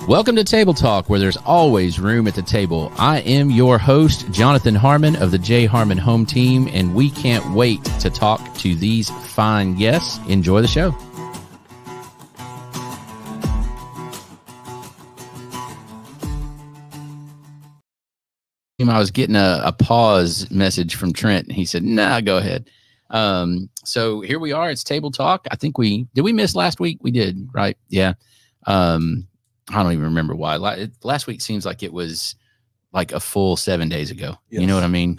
Welcome to Table Talk, where there's always room at the table. I am your host, Jonathan Harmon of the J. Harmon Home Team, and we can't wait to talk to these fine guests. Enjoy the show. I was getting a pause message from Trent, and he said, "Nah, go ahead." So here we are. It's Table Talk. I think we miss last week? We did, right? Yeah. I don't even remember why. Last week seems like it was like a full 7 days ago. Yes. You know what I mean?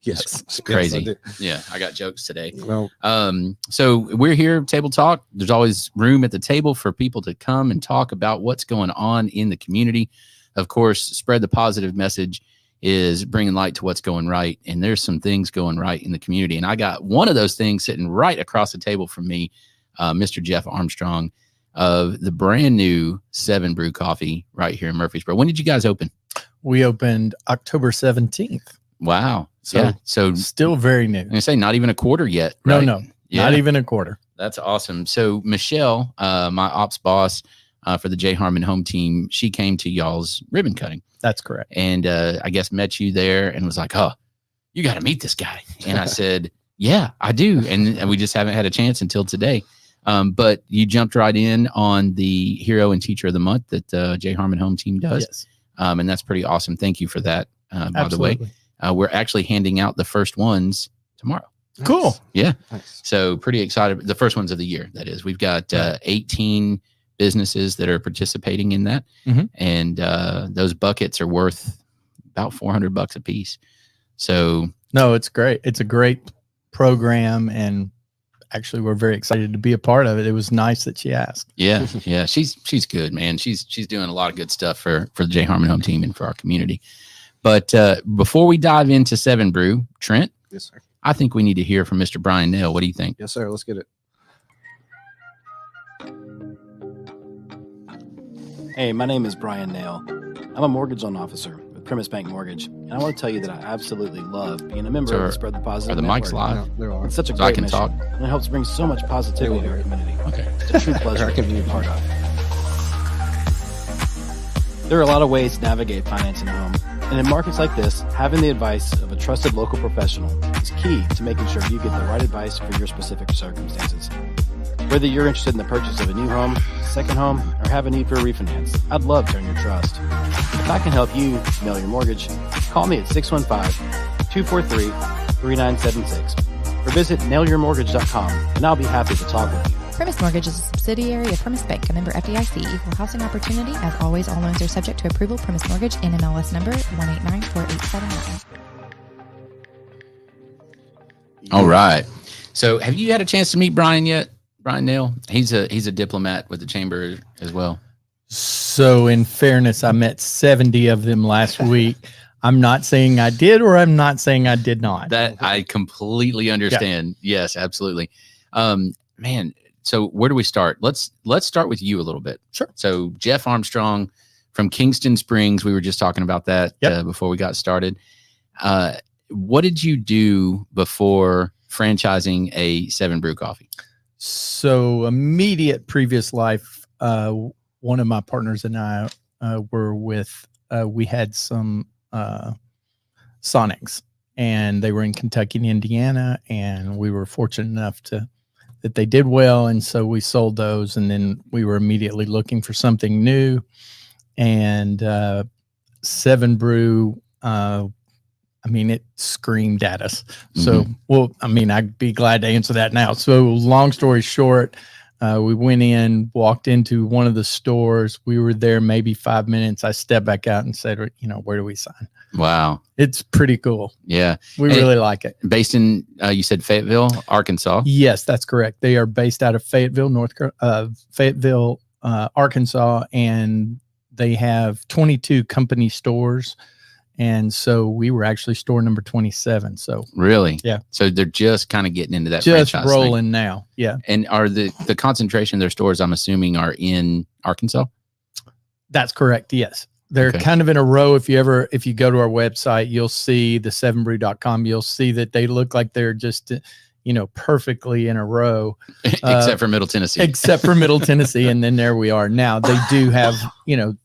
Yes. It's crazy. Yes, yeah. I got jokes today. Well, so we're here, Table Talk. There's always room at the table for people to come and talk about what's going on in the community. Of course, spread the positive message is bringing light to what's going right. And there's some things going right in the community. And I got one of those things sitting right across the table from me, Mr. Jeff Armstrong of the brand new 7 Brew Coffee right here in Murfreesboro. When did you guys open? We opened October 17th. Wow. So, yeah. So still very new. I say not even a quarter yet. Right? No, yeah. Not even a quarter. That's awesome. So Michelle, my ops boss for the J. Harmon Home Team, she came to y'all's ribbon cutting. That's correct. And I guess met you there and was like, "Oh, you got to meet this guy." And I said, "Yeah, I do." And we just haven't had a chance until today. But you jumped right in on the Hero and Teacher of the Month that J. Harmon Home Team does. Yes. And that's pretty awesome. Thank you for that, by the way. Absolutely. We're actually handing out the first ones tomorrow. nice. Cool. Yeah. Nice. So pretty excited. The first ones of the year, that is. We've got 18 businesses that are participating in that. Mhm. And those buckets are worth about $400 a piece. So No, it's great. It's a great program, and actually we're very excited to be a part of it. It was nice that she asked. yeah, yeah, she's good, man. She's doing a lot of good stuff for the J. Harmon Home Team and for our community. But before we dive into 7 Brew, Trent, Yes, sir. I think we need to hear from Mr. Bryan Nale. What do you think? Yes, sir. Let's get it. Hey, my name is Bryan Nale. I'm a mortgage loan officer with Primis Mortgage, and I want to tell you that I absolutely love being a member So of the Spread the Positive Are the Network. mics live? No, there are. It's such a So I great can mission, talk? and it helps bring so much positivity to our community. Okay. It's a true pleasure to be a part of. There are a lot of ways to navigate financing a home, and in markets like this, having the advice of a trusted local professional is key to making sure you get the right advice for your specific circumstances. Whether you're interested in the purchase of a new home, second home, or have a need for a refinance, I'd love to earn your trust. If I can help you nail your mortgage, call me at 615-243-3976 or visit nailyourmortgage.com, and I'll be happy to talk with you. Primis Mortgage is a subsidiary of Primis Bank, a member FDIC, equal housing opportunity. As always, all loans are subject to approval. Primis Mortgage, NMLS number 1894879. All right. So have you had a chance to meet Bryan yet? Bryan Nale? He's a diplomat with the chamber as well. So in fairness, I met 70 of them last week. I'm not saying I did, or I'm not saying I did not. That I completely understand. Yeah. Yes, absolutely. Man, so where do we start? Let's start with you a little bit. Sure. So Jeff Armstrong from Kingston Springs, we were just talking about that before we got started. What did you do before franchising a 7 Brew Coffee? So immediate previous life, one of my partners and I were with, we had some Sonics, and they were in Kentucky and Indiana, and we were fortunate enough that they did well. And so we sold those, and then we were immediately looking for something new, and 7 Brew, I mean, it screamed at us. So, well, I mean, I'd be glad to answer that now. So long story short, we went in, walked into one of the stores. We were there maybe 5 minutes. I stepped back out and said, where do we sign? Wow. It's pretty cool. Yeah. We really like it. Based in, you said Fayetteville, Arkansas? Yes, that's correct. They are based out of Fayetteville, Arkansas, and they have 22 company stores. And so we were actually store number 27. So really? Yeah. So they're just kind of getting into that just franchise rolling thing. now. Yeah. And are the concentration of their stores, I'm assuming, are in Arkansas? That's correct. Yes. They're kind of in a row. If you go to our website, you'll see the 7brew.com. You'll see that they look like they're just, perfectly in a row, except for Middle Tennessee. except for Middle Tennessee. And then there we are. Now they do have,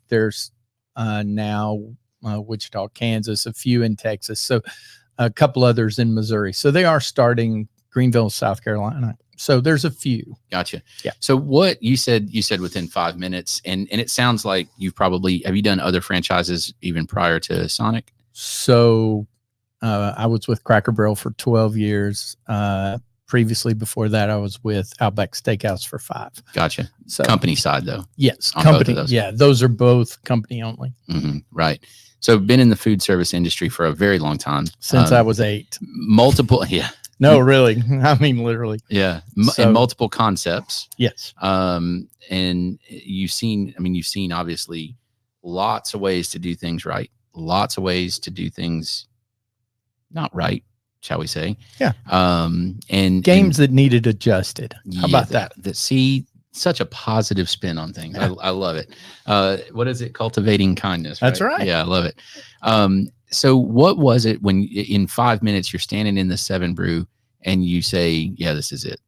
there's now Wichita, Kansas, a few in Texas. So a couple others in Missouri. So they are starting Greenville, South Carolina. So there's a few. Gotcha. Yeah. So what you said within 5 minutes, and it sounds like have you done other franchises even prior to Sonic? So I was with Cracker Barrel for 12 years. Previously, before that, I was with Outback Steakhouse for 5. Gotcha. So Company side though. yes, on both company. of those. Yeah, those are both company only Right. So been in the food service industry for a very long time. since I was 8. Multiple. Yeah. No, really. I mean, literally. Yeah. So- And multiple concepts. Yes. And you've seen obviously lots of ways to do things right, lots of ways to do things not right, shall we say. Yeah. And Games that needed adjusted. How about that? See, such a positive spin on things. I love it. What is it? Cultivating kindness. That's right. Yeah, I love it. So what was it when in 5 minutes you're standing in the 7 Brew and you say, yeah, this is it?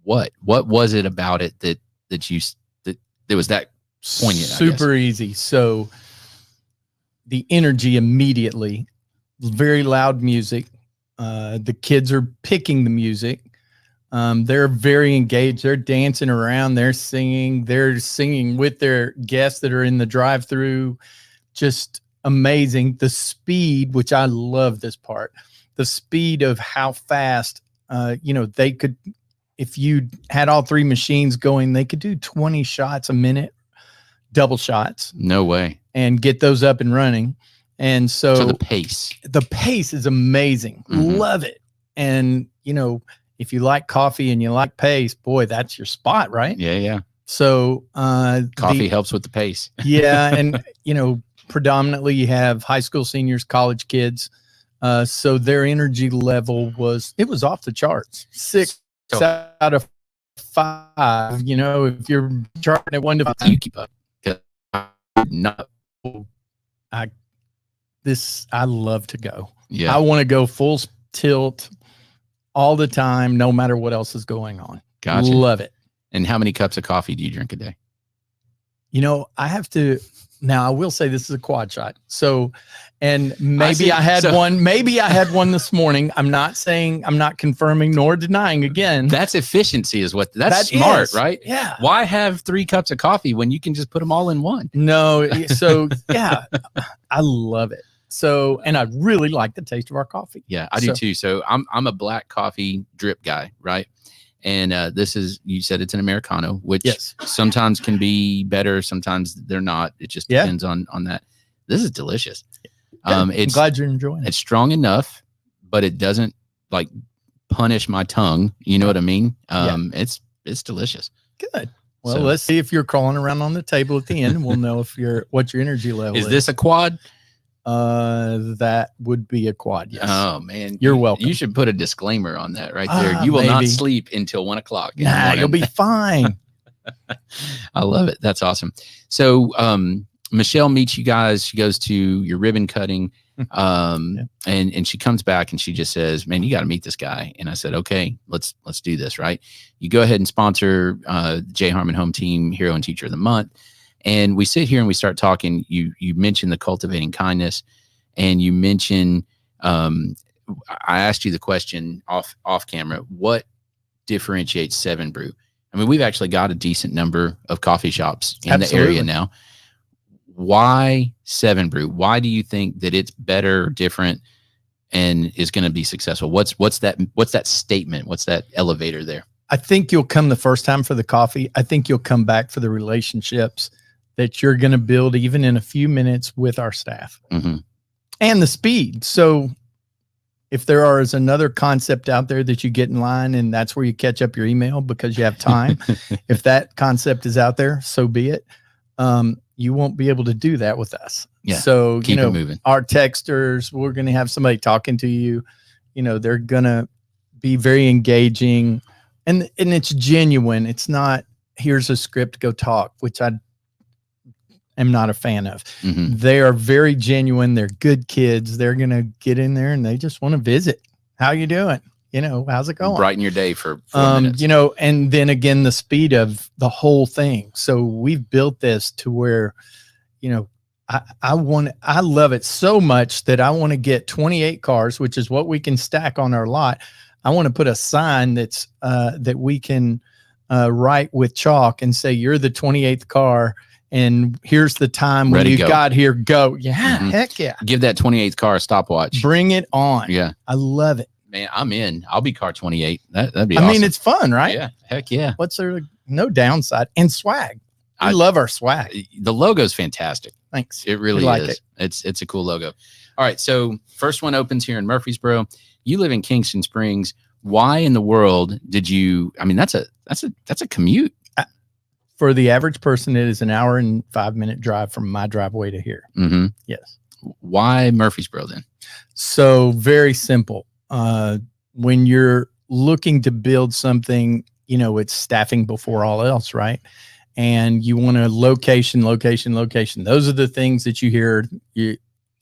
What was it about it that was that poignant? Super easy. So the energy immediately, very loud music. The kids are picking the music. They're very engaged. They're dancing around. They're singing with their guests that are in the drive-through. Just amazing. The speed, which I love this part, the speed of how fast, they could, if you had all 3 machines going, they could do 20 shots a minute, double shots. No way. And get those up and running. And so the pace is amazing. Love it. And, if you like coffee and you like pace, boy, that's your spot, right? Yeah. Yeah. So, Coffee helps with the pace. Yeah. And, predominantly you have high school seniors, college kids. So their energy level was off the charts. 6 out of 5, if you're charting at 1 to 5. You keep up. Not. I love to go. Yeah. I want to go full tilt all the time, no matter what else is going on. Gotcha. Love it. And how many cups of coffee do you drink a day? I have to. Now I will say this is a quad shot. So, and maybe I had one. Maybe I had one this morning. I'm not confirming nor denying again. That's efficiency, that's smart, right? Yeah. Why have 3 cups of coffee when you can just put them all in one? No. So yeah, I love it. So, and I really like the taste of our coffee. Yeah, I do too. So I'm a black coffee drip guy, right? And you said it's an Americano, which sometimes can be better, sometimes they're not. It just depends on that. This is delicious. I'm glad you're enjoying it. It's strong enough, but it doesn't like punish my tongue. You know what I mean? It's delicious. Good. Well, let's see if you're crawling around on the table at the end, and we'll know what your energy level is. Is this a quad? That would be a quad. Yes. Oh man, you're welcome. You should put a disclaimer on that right there. You will not sleep until 1 o'clock. Nah, you'll be fine. I love it. That's awesome. So, Michelle meets you guys. She goes to your ribbon cutting, and she comes back and she just says, "Man, you got to meet this guy." And I said, "Okay, let's do this." Right? You go ahead and sponsor J Harmon Home Team Hero and Teacher of the Month. And we sit here and we start talking. You mentioned the cultivating kindness, and you mentioned I asked you the question off camera. What differentiates 7 Brew? I mean, we've actually got a decent number of coffee shops in the area now. Why 7 Brew? Why do you think that it's better, different, and is going to be successful? What's that statement? What's that elevator there? I think you'll come the first time for the coffee. I think you'll come back for the relationships that you're going to build even in a few minutes with our staff and the speed. So if there is another concept out there that you get in line and that's where you catch up your email because you have time, if that concept is out there, so be it. You won't be able to do that with us. Yeah. So, keep it moving. Our texters, we're going to have somebody talking to you, they're going to be very engaging and it's genuine. It's not, here's a script, go talk, which I am not a fan of. They are very genuine. They're good kids. They're going to get in there and they just want to visit. How you doing? how's it going? Brighten your day for 4 minutes. And then again, the speed of the whole thing. So we've built this to where, I love it so much that I want to get 28 cars, which is what we can stack on our lot. I want to put a sign that's that we can write with chalk and say, you're the 28th car. And here's the time when you got here. Go. Yeah. Heck yeah. Give that 28th car a stopwatch. Bring it on. Yeah. I love it. Man, I'm in. I'll be car 28. That'd be awesome. I mean, it's fun, right? Yeah. Heck yeah. What's there? No downside. And swag. I love our swag. The logo's fantastic. Thanks. It really is. It's a cool logo. All right. So first one opens here in Murfreesboro. You live in Kingston Springs. Why in the world did you? I mean, that's a commute. For the average person, it is an hour and 5-minute drive from my driveway to here. Mm-hmm. Yes. Why Murfreesboro then? So very simple. When you're looking to build something, it's staffing before all else, right? And you want a location. Those are the things that you hear.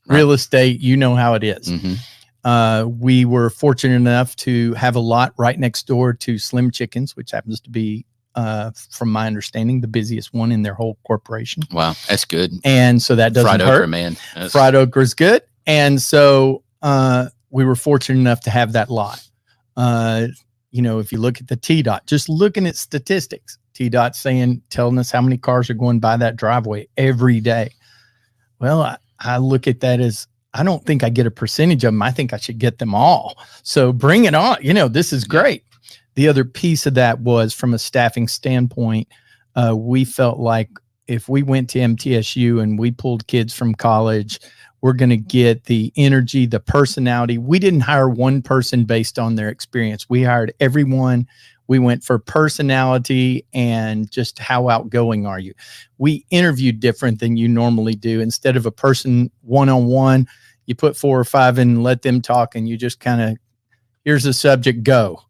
Real estate, how it is. Mm-hmm. We were fortunate enough to have a lot right next door to Slim Chickens, which happens to be, from my understanding, the busiest one in their whole corporation. Wow, that's good. And so that doesn't fried hurt. Okra, man. Fried okra is good. And so we were fortunate enough to have that lot. If you look at the TDOT, just looking at statistics, TDOT telling us how many cars are going by that driveway every day. Well, I look at that as, I don't think I get a percentage of them. I think I should get them all. So bring it on. This is great. The other piece of that was, from a staffing standpoint, we felt like if we went to MTSU and we pulled kids from college, we're going to get the energy, the personality. We didn't hire one person based on their experience. We hired everyone. We went for personality and just how outgoing are you. We interviewed different than you normally do. Instead of a person one-on-one, you put 4 or 5 in and let them talk, and you just kind of, here's the subject, go,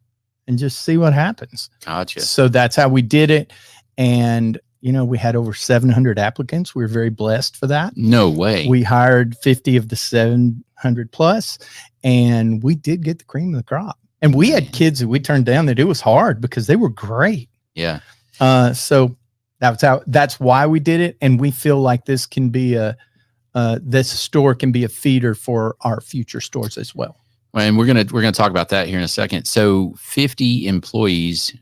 and just see what happens. Gotcha. So that's how we did it. And, we had over 700 applicants. We were very blessed for that. No way. We hired 50 of the 700 plus, and we did get the cream of the crop. And we had kids that we turned down that it was hard because they were great. Yeah. So that's why we did it. And we feel like this can be this store can be a feeder for our future stores as well. And we're gonna talk about that here in a second. So 50 employees.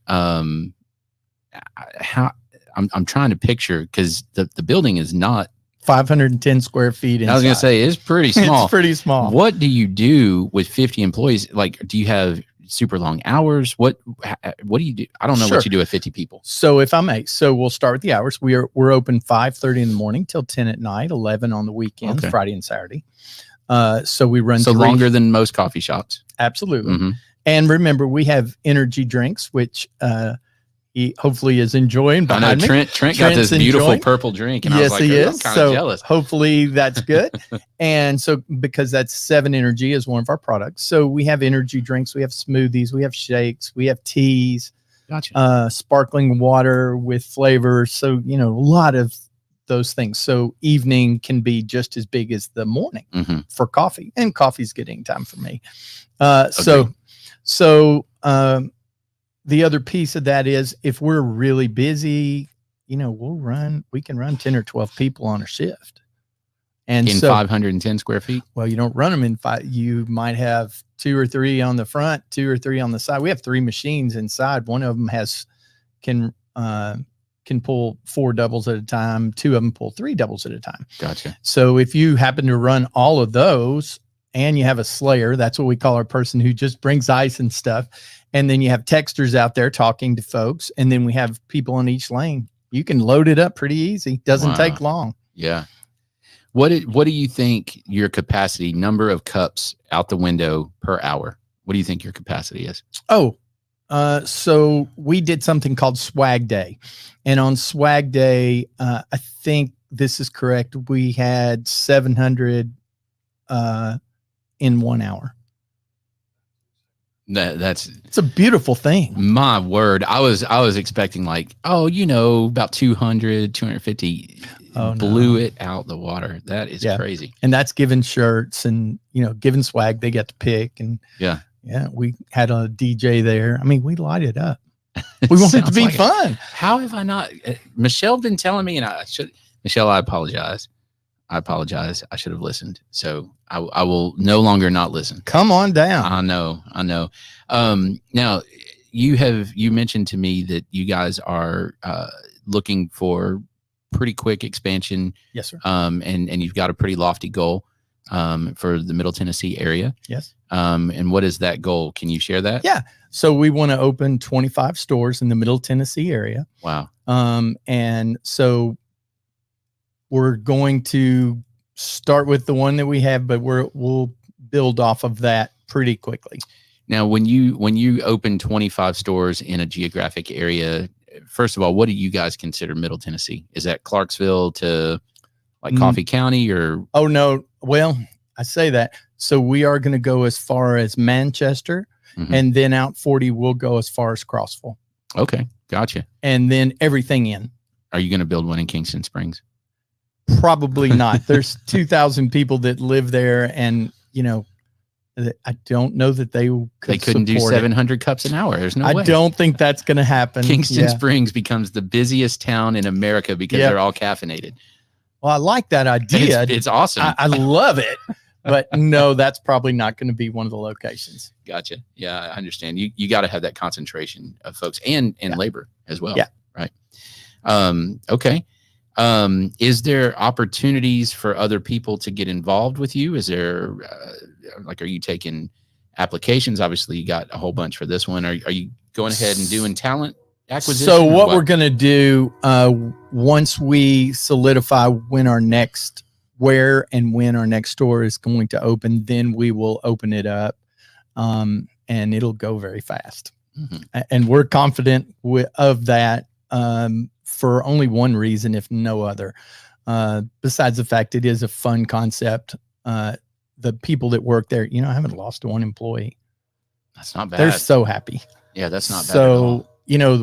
I'm trying to picture, because the building is not 510 square feet inside. I was gonna say it's pretty small. It's pretty small. What do you do with 50 employees? Like, do you have super long hours? What do you do? I don't know what you do with 50 people. So if I may, we'll start with the hours. We're open 5:30 in the morning till 10 at night, 11 on the weekends, Friday and Saturday. So we run longer than most coffee shops. Absolutely. Mm-hmm. And remember, we have energy drinks, which he hopefully is enjoying. I know Trent got this beautiful purple drink, and yes, I was like, he is. I'm kind of jealous. Hopefully that's good. And so, because that's 7 Energy is one of our products. So we have energy drinks, we have smoothies, we have shakes, we have teas, gotcha. Sparkling water with flavors. So, a lot of those things. So evening can be just as big as the morning for coffee, and coffee's good anytime for me. The other piece of that is, if we're really busy, we can run 10 or 12 people on a shift. And in 510 square feet? Well, you don't run them in 5. You might have 2 or 3 on the front, 2 or 3 on the side. We have 3 machines inside. One of them can pull 4 doubles at a time. 2 of them pull 3 doubles at a time. Gotcha. So if you happen to run all of those, and you have a slayer, that's what we call our person who just brings ice and stuff. And then you have texters out there talking to folks. And then we have people on each lane. You can load it up pretty easy. Doesn't take long. Yeah. What do you think your capacity, number of cups out the window per hour? What do you think your capacity is? So we did something called Swag Day. And on Swag Day, I think this is correct, we had 700 in 1 hour. It's a beautiful thing. My word. I was expecting about 200, 250. Blew it out the water. That is crazy. And that's given shirts and, given swag they get to pick. And Yeah, we had a DJ there. I mean, we light it up. We want it to be fun. How have I not? Michelle been telling me, and Michelle, I apologize. I should have listened. So I will no longer not listen. Come on down. I know. Now you mentioned to me that you guys are looking for pretty quick expansion. Yes, sir. And you've got a pretty lofty goal for the Middle Tennessee area. Yes. And what is that goal? Can you share that? Yeah. So we want to open 25 stores in the Middle Tennessee area. Wow. And so we're going to start with the one that we have, but we'll build off of that pretty quickly. Now, when you open 25 stores in a geographic area, first of all, what do you guys consider Middle Tennessee? Is that Clarksville to like Coffee County or? Oh, no. Well, I say that. So we are going to go as far as Manchester, and then out 40, we'll go as far as Crossville. Okay. Gotcha. And then everything in. Are you going to build one in Kingston Springs? Probably not. There's 2,000 people that live there, and I don't know that they couldn't do 700 cups an hour. There's no way. I don't think that's going to happen. Kingston Springs becomes the busiest town in America because they're all caffeinated. Well, I like that idea. It's awesome. I love it. But no, that's probably not going to be one of the locations. Gotcha. Yeah, I understand. You got to have that concentration of folks and labor as well. Yeah. Right. Okay. Is there opportunities for other people to get involved with you? Is there are you taking applications? Obviously, you got a whole bunch for this one. Are you going ahead and doing talent acquisition? So what we're going to do once we solidify when our next store is going to open, then we will open it up, and it'll go very fast. And we're confident of that. For only one reason, if no other, besides the fact it is a fun concept. The people that work there, I haven't lost one employee. That's not bad. They're so happy. Yeah, that's not bad at all.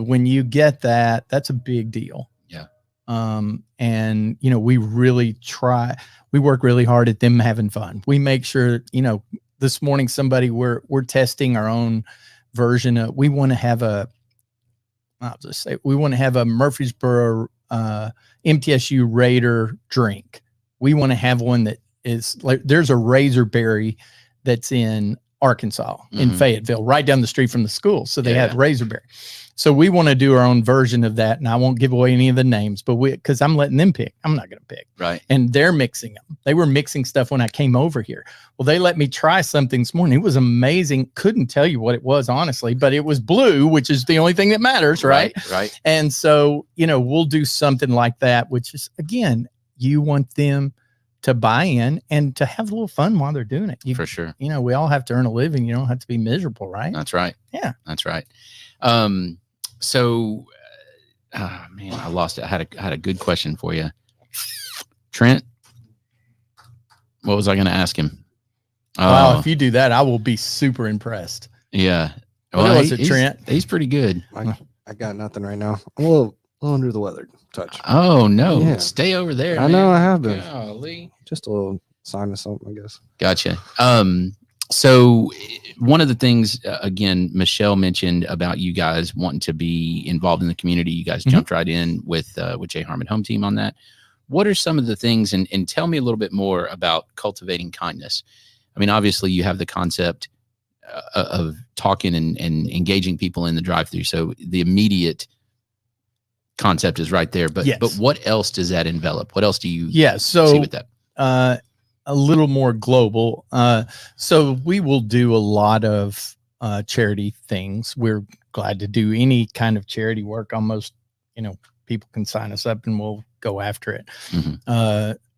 When you get that, that's a big deal. Yeah. And we really we work really hard at them having fun. We make sure, this morning we're testing our own version of, we want to have a Murfreesboro MTSU Raider drink. We want to have one that is like, there's a Razorberry that's in Arkansas, in Fayetteville, right down the street from the school. So they have Razorberry. So we want to do our own version of that. And I won't give away any of the names, but because I'm letting them pick. I'm not going to pick. Right. And they're mixing them. They were mixing stuff when I came over here. Well, they let me try something this morning. It was amazing. Couldn't tell you what it was, honestly, but it was blue, which is the only thing that matters. Right. Right. And so, we'll do something like that, which is, again, you want them to buy in and to have a little fun while they're doing it. For sure. We all have to earn a living. You don't have to be miserable, right? That's right. Yeah. That's right. So, man, I lost it. I had a good question for you, Trent. What was I going to ask him? Wow, if you do that, I will be super impressed. Yeah. What was it, Trent? He's pretty good. I got nothing right now. I'm a little under the weather. Touch. Oh no! Yeah. Stay over there. I know. I have been. Golly. Just a little sign of something, I guess. Gotcha. So one of the things, again, Michelle mentioned about you guys wanting to be involved in the community. You guys jumped right in with J. Harmon Home Team on that. What are some of the things, and tell me a little bit more about cultivating kindness? I mean, obviously you have the concept of talking and engaging people in the drive-through. So the immediate concept is right there, but what else does that envelop? What else do you see with that? A little more global. So we will do a lot of charity things. We're glad to do any kind of charity work. Almost, people can sign us up and we'll go after it.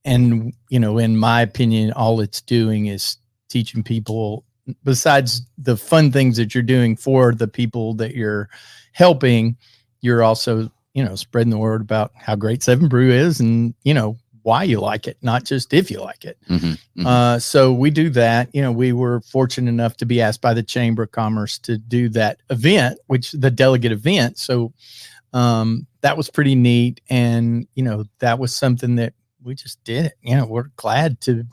And, in my opinion, all it's doing is teaching people, besides the fun things that you're doing for the people that you're helping, you're also, spreading the word about how great Seven Brew is and, why you like it, not just if you like it. So we do that. We were fortunate enough to be asked by the Chamber of Commerce to do that event, the delegate event. So that was pretty neat. And, that was something that we just did it. We're glad to,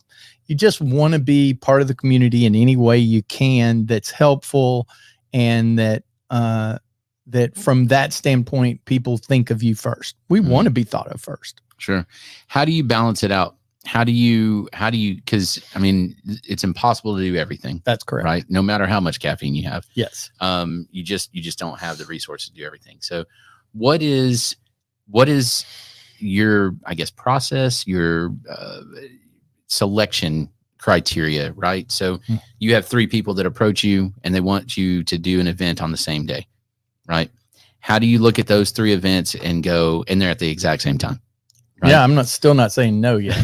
you just want to be part of the community in any way you can that's helpful, and that that from that standpoint, people think of you first. We want to be thought of first. Sure. How do you balance it out? How do you, because I mean, it's impossible to do everything. That's correct. Right. No matter how much caffeine you have. Yes. You just don't have the resources to do everything. So what is your, I guess, process, your selection criteria, right? So you have 3 people that approach you and they want you to do an event on the same day, right? How do you look at those 3 events and go, and they're at the exact same time? Right? Yeah, I'm still not saying no yet.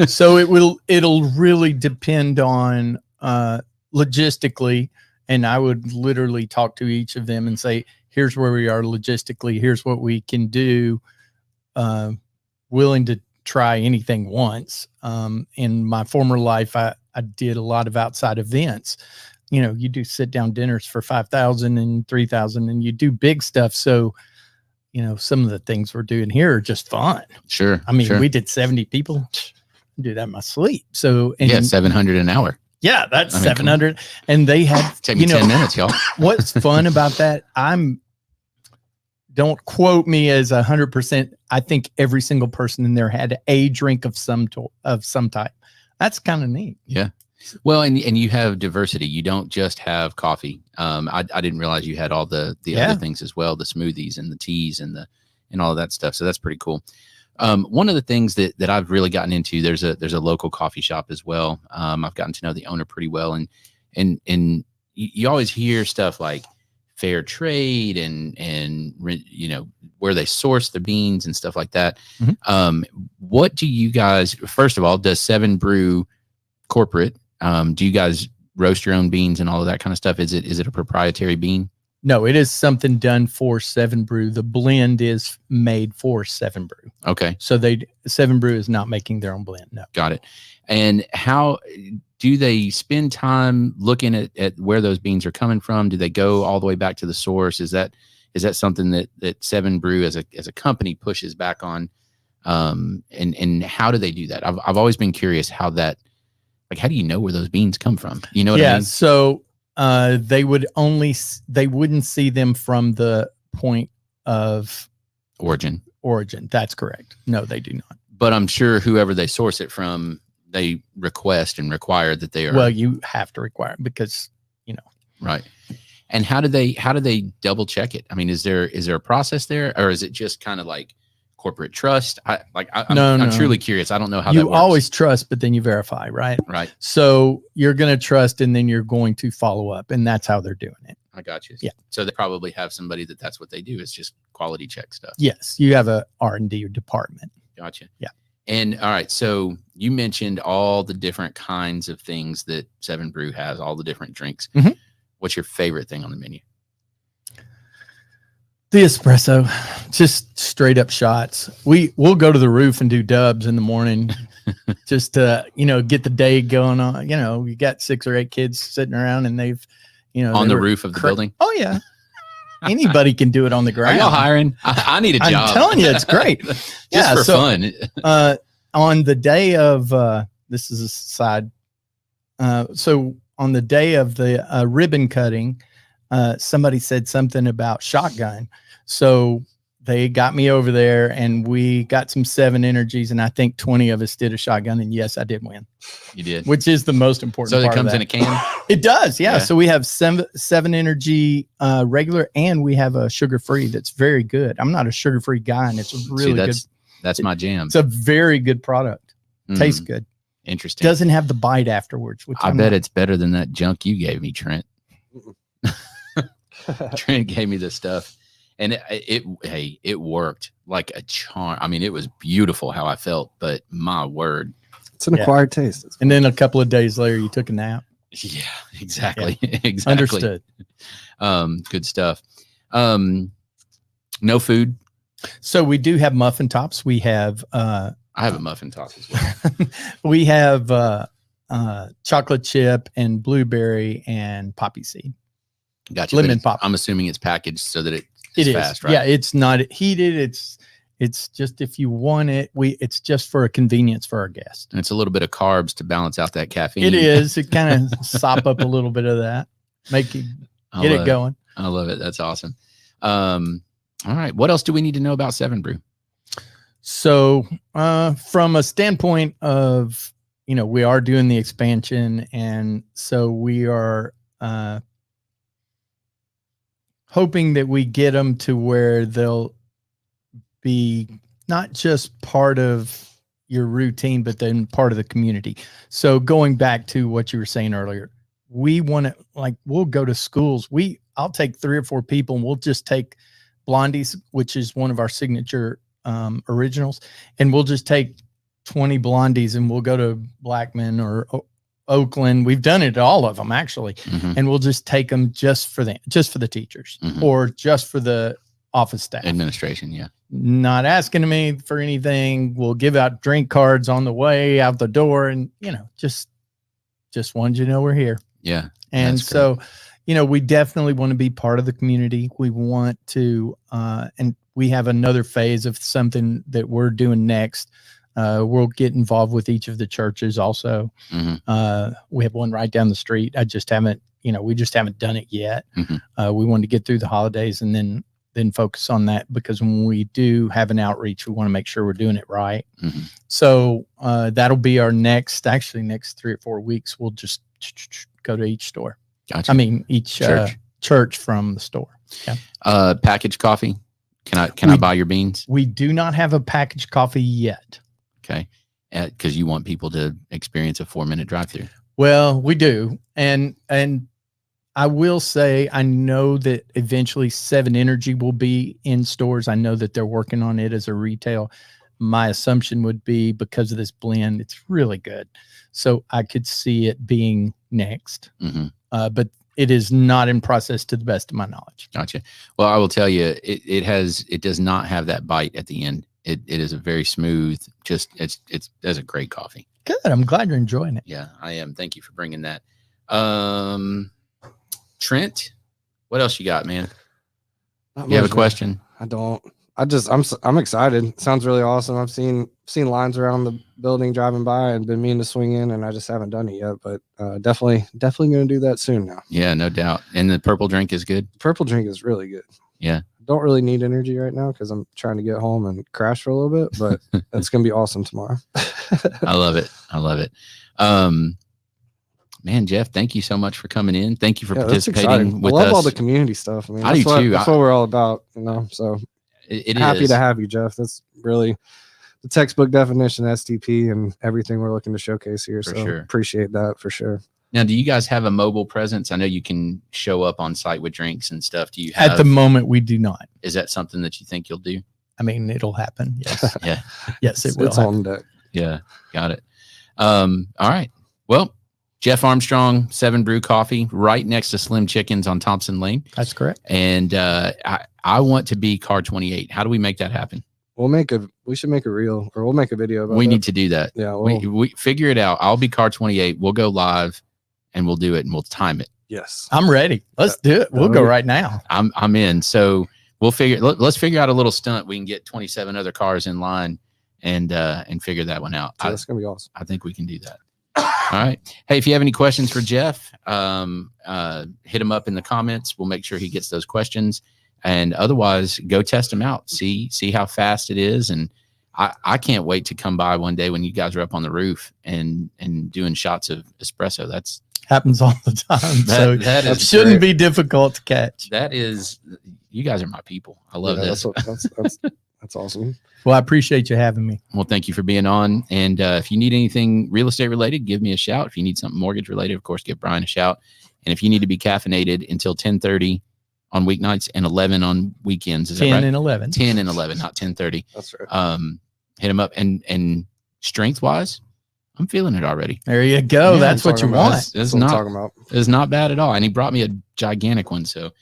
So it'll really depend on logistically, and I would literally talk to each of them and say, here's where we are logistically, here's what we can do. Willing to try anything once. In my former life, I did a lot of outside events. You know, you do sit down dinners for 5,000 and 3,000, and you do big stuff. So, you know, some of the things we're doing here are just fun. Sure. I mean, we did 70 people. I do that in my sleep. So, and yeah, 700 an hour. Yeah, that's 700. And they had, take me 10 minutes, y'all. What's fun about that? Don't quote me as 100%. I think every single person in there had a drink of some type. That's kind of neat. Yeah. Well, and you have diversity. You don't just have coffee. I didn't realize you had all the other things as well, the smoothies and the teas and all of that stuff. So that's pretty cool. One of the things that I've really gotten into, there's a local coffee shop as well. I've gotten to know the owner pretty well, and you always hear stuff like fair trade and you know, where they source the beans and stuff like that. What do you guys, first of all, does 7 Brew corporate, do you guys roast your own beans and all of that kind of stuff? Is it a proprietary bean? No, it is something done for 7 Brew. The blend is made for 7 Brew. Okay. So 7 Brew is not making their own blend. No. Got it. And how do they spend time looking at where those beans are coming from? Do they go all the way back to the source? Is that something that 7 Brew as a company pushes back on? And how do they do that? I've always been curious how that, like, how do you know where those beans come from? You know what I mean? So they wouldn't see them from the point of origin. That's correct. No, they do not. But I'm sure whoever they source it from, they request and require that they are. Well, you have to require it because, you know. Right. And how do they double check it? I mean, is there a process there, or is it just kind of like corporate trust? I'm truly curious. I don't know how that you works. always trust, but then you verify, right? Right. So you're going to trust, and then you're going to follow up, and that's how they're doing it. I got you. Yeah. So they probably have somebody that's what they do. It's just quality check stuff. Yes. You have a R&D department. Gotcha. Yeah. And all right. So you mentioned all the different kinds of things that 7 Brew has, all the different drinks. Mm-hmm. What's your favorite thing on the menu? The espresso, just straight up shots. We'll go to the roof and do dubs in the morning just to, get the day going on. You got 6 or 8 kids sitting around, and they've, on the roof of the building. Oh yeah. Anybody can do it on the ground. Are y'all hiring? I need a job. I'm telling you, it's great. Just for fun. On the day of, this is a side. So on the day of the ribbon cutting, somebody said something about shotgun. So they got me over there, and we got some 7 energies, and I think 20 of us did a shotgun. And yes, I did win. You did, which is the most important. So part it comes of that. in a can. It does, yeah. So we have 7 energy regular, and we have a sugar-free that's very good. I'm not a sugar-free guy, and it's really good. That's my jam. It's a very good product. Tastes good. Interesting. Doesn't have the bite afterwards. Which I bet it's better than that junk you gave me, Trent. Trent gave me this stuff, and it worked like a charm. I mean, it was beautiful how I felt, but my word, it's an acquired taste. And then a couple of days later, you took a nap. Yeah, exactly. Yeah. Exactly. Understood. Good stuff. No food. So we do have muffin tops. We have, I have a muffin top as well. We have, chocolate chip and blueberry and poppy seed. Gotcha. Lemon pop. I'm assuming it's packaged so that it is fast, right? Yeah. It's not heated. It's just, if you want it, it's just for a convenience for our guests. And it's a little bit of carbs to balance out that caffeine. It is. It kind of sop up a little bit of that, make you get it going. I love it. That's awesome. All right. What else do we need to know about 7 Brew? So from a standpoint of, we are doing the expansion. And so we are hoping that we get them to where they'll be not just part of your routine, but then part of the community. So going back to what you were saying earlier, we want to, we'll go to schools. I'll take 3 or 4 people and we'll just take Blondies, which is one of our signature originals. And we'll just take 20 Blondies and we'll go to Blackman or Oakland. We've done it to all of them actually. Mm-hmm. And we'll just take them just for the teachers or just for the office staff. Administration. Yeah. Not asking me for anything. We'll give out drink cards on the way out the door, and just wanted you to know we're here. Yeah. And so, we definitely want to be part of the community. We want to, and we have another phase of something that we're doing next. We'll get involved with each of the churches also. Mm-hmm. We have one right down the street. We just haven't done it yet. Mm-hmm. We wanted to get through the holidays and then focus on that, because when we do have an outreach, we want to make sure we're doing it right. Mm-hmm. So that'll be our next 3 or 4 weeks. We'll just go to each store. Gotcha. I mean, each church from the store. Yeah. Packaged coffee. Can I buy your beans? We do not have a packaged coffee yet. Okay. Because you want people to experience a 4-minute drive-through. Well, we do. And I will say, I know that eventually 7 Energy will be in stores. I know that they're working on it as a retail. My assumption would be, because of this blend, it's really good. So I could see it being next. Mm-hmm. But it is not in process to the best of my knowledge. Gotcha. Well, I will tell you, it does not have that bite at the end. It is a very smooth, it's a great coffee. Good. I'm glad you're enjoying it. Yeah, I am. Thank you for bringing that. Trent, what else you got, man? You have a question? I don't. I'm excited. Sounds really awesome. I've seen lines around the building driving by and been meaning to swing in, and I just haven't done it yet. But definitely going to do that soon now. Yeah, no doubt. And the purple drink is good. Purple drink is really good. Yeah. Don't really need energy right now because I'm trying to get home and crash for a little bit, but it's going to be awesome tomorrow. I love it. Man, Jeff, thank you so much for coming in. Thank you for participating with us. I love all the community stuff. I mean, I do too. That's what we're all about, So happy to have you, Jeff. That's really the textbook definition of STP and everything we're looking to showcase here. For so sure. Appreciate that for sure. Now, do you guys have a mobile presence? I know you can show up on site with drinks and stuff. Do you have? At the moment, we do not. Is that something that you think you'll do? I mean, it'll happen. Yes. Yeah. Yes, it will. It's on deck. Yeah. Got it. All right. Well, Jeff Armstrong, 7 Brew Coffee, right next to Slim Chickens on Thompson Lane. That's correct. And I want to be car 28. How do we make that happen? We should make a reel, or we'll make a video about it. We need to do that. Yeah. We figure it out. I'll be car 28. We'll go live and we'll do it and we'll time it. Yes. I'm ready. Let's do it. We'll go right now. I'm in. So let's figure out a little stunt. We can get 27 other cars in line and figure that one out. So that's going to be awesome. I think we can do that. All right. Hey, if you have any questions for Jeff, hit him up in the comments. We'll make sure he gets those questions. And otherwise, go test them out. See how fast it is. And I can't wait to come by one day when you guys are up on the roof and doing shots of espresso. That's happens all the time. That shouldn't be difficult to catch. That is, you guys are my people. I love this. That's awesome. Well, I appreciate you having me. Well, thank you for being on. And if you need anything real estate related, give me a shout. If you need something mortgage related, of course, give Bryan a shout. And if you need to be caffeinated until 10:30 on weeknights and 11 on weekends, is 10 that right? and 11. 10 and 11, not 10:30. That's right. Hit him up. And strength wise, I'm feeling it already. There you go. Yeah, that's what you want. It's not bad at all. And he brought me a gigantic one. So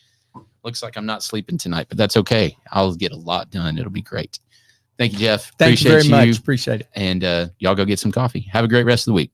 looks like I'm not sleeping tonight, but that's okay. I'll get a lot done. It'll be great. Thank you, Jeff. Thank you very much. Appreciate it. And y'all go get some coffee. Have a great rest of the week.